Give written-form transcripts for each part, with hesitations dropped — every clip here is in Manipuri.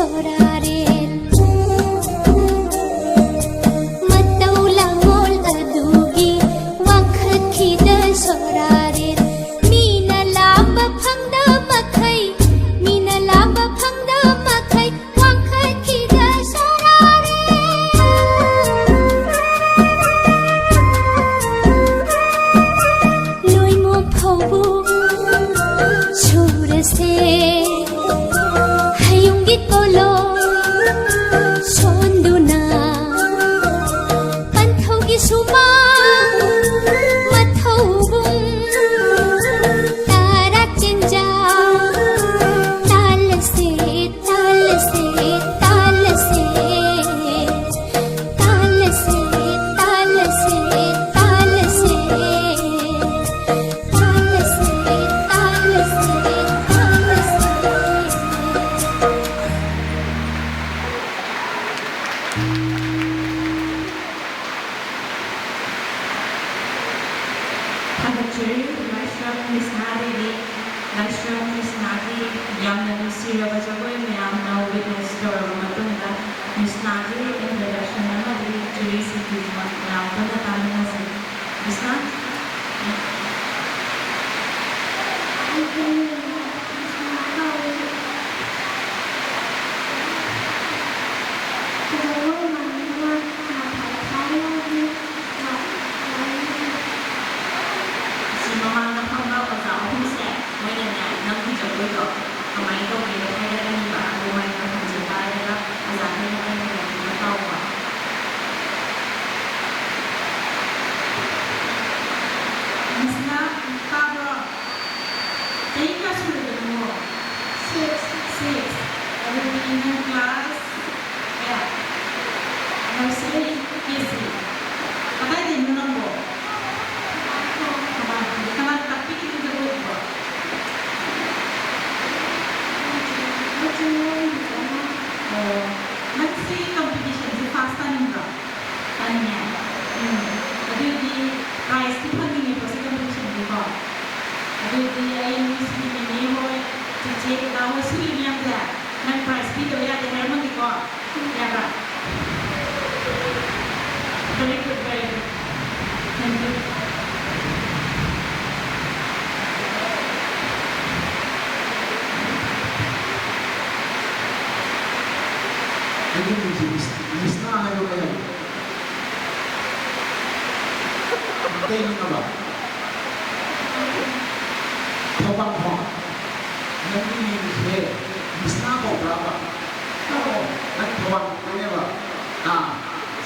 sorarin matawlangol adugi wangkhat khida sorarin mina lamba phangda makhai mina lamba phangda makhai wangkhat khida sorarin loi mo phobu surase Tolo sonduna panthaugi suma mathaubung tarak chenja talase talase talase talase talase talase Miss Nadi, National Miss Nadi, Young and Syria was away, now now witness door Matunda, Miss Nadi, introduction Nadi, Teresa, now Panatana, Miss Nadi.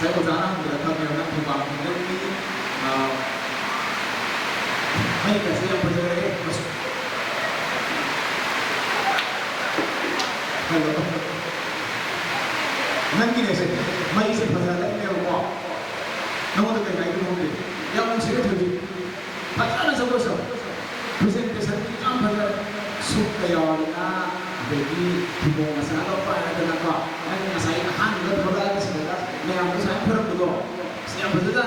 Saya berjalan berdekat dengan Tuhan ini, hai kasih yang berjaya masuk. Halo, nanti nih sih, mai sih berjalan ini apa? Nomor itu kayak gimana? Yang masih itu di, pacaran sama siapa? Presentasi jam berjalan suka ya, jadi ibu masalah apa yang ada nak? Yang saya handal berjalan sebentar. Yang saya berbeda, siapa berbeda?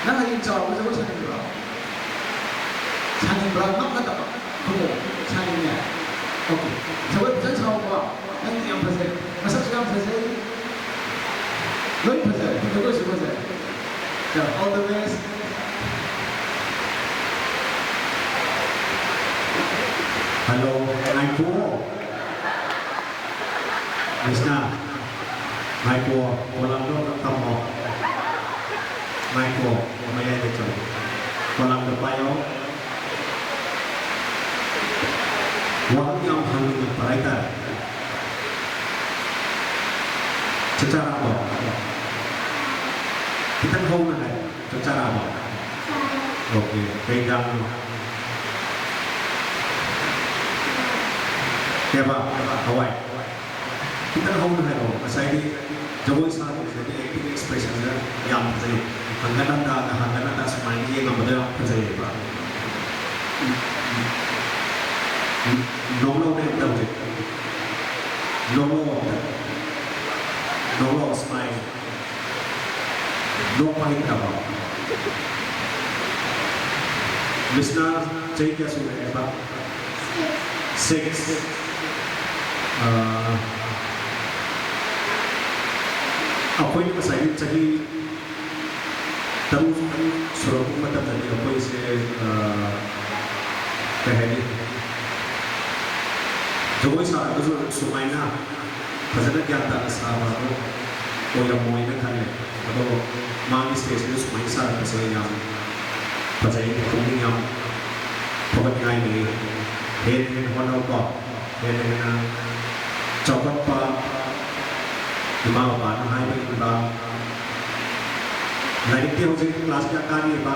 Nah, ini jauh jauh saya berapa? Saya berapa? Nak kata? Kamu saya oke. Saya betul jauh apa? Nanti yang berbeda. Masa sekarang berbeda? Lebih berbeda. Betul sih berbeda. Ya, all the best. Halo, Naipo. Misna. Naipo, kolam do kamu. Naipo, maya itu. Kolam do payo. Wang yang hangi peraita. Secara apa? Kita tahu mana? Secara apa? Oke, pegang. Siapa? Awai. Kita tahu mana? Saya di Jawa sana jadi acting expression yang terjadi. Hangganan semua ini yang berbeda terjadi. Nolo yang terjadi. Nolo smile. No pahit apa. Listener, cek ya sudah apa? 6. ꯑꯩꯈꯣꯏꯅ ꯉꯁꯥꯏꯒꯤ ꯆꯍꯤ ꯇꯔꯨꯛ ꯁꯨꯔꯛꯄ ꯃꯇꯝꯗꯗꯤ ꯑꯩꯈꯣꯏꯁꯦ ꯀꯩ ꯍꯥꯏꯅꯤ ꯖꯒꯣꯏ ꯁꯥꯔꯒꯁꯨ ꯁꯨꯃꯥꯏꯅ ꯐꯖꯅ ꯒ꯭ꯌꯥꯟ ꯇꯥꯅ ꯁꯥꯕ ꯑꯗꯣ ꯑꯣꯏꯔꯝꯃꯣꯏꯅ ꯈꯜꯂꯦ ꯑꯗꯣ ꯃꯥꯒꯤ ꯁ꯭ꯇꯦꯖꯁꯤꯗ ꯁꯨꯃꯥꯏꯅ ꯁꯥꯔꯛꯄꯁꯦ ꯌꯥꯝ ꯐꯖꯩ ꯄꯨꯛꯅꯤꯡ ꯌꯥꯝ ꯊꯧꯒꯠꯅꯤꯡꯉꯥꯏꯅꯤ ꯍꯦꯟꯅ ꯍꯦꯟꯅ ꯍꯣꯠꯅꯕ ꯍꯦꯟꯅ ꯍꯦꯟꯅ ꯆꯥꯎꯈꯠꯄ ꯏꯃꯥ ꯕꯕꯥꯅ ꯍꯥꯏꯕ ꯏꯟꯕ ꯂꯥꯏꯔꯤꯛꯇꯤ ꯍꯧꯖꯤꯛ ꯀ꯭ꯂꯥꯁ ꯀꯌꯥ ꯀꯥꯔꯤꯕ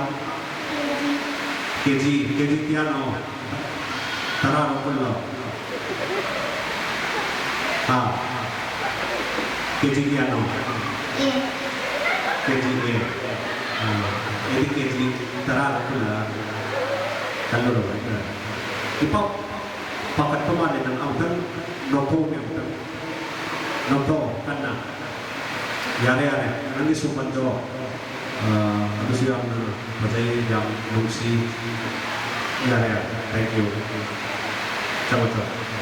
ꯀꯦꯖꯤ ꯀꯌꯥꯅꯣ ꯇꯔꯥꯔꯣ ꯀꯨꯟꯂꯣ केजी क्या नाम केजी के यदि केजी तरह रखना kalau lo ipa pakat pemain dan autan nopo yang nopo karena yare nanti sumber jo ada siang berjaya yang nungsi yare thank you coba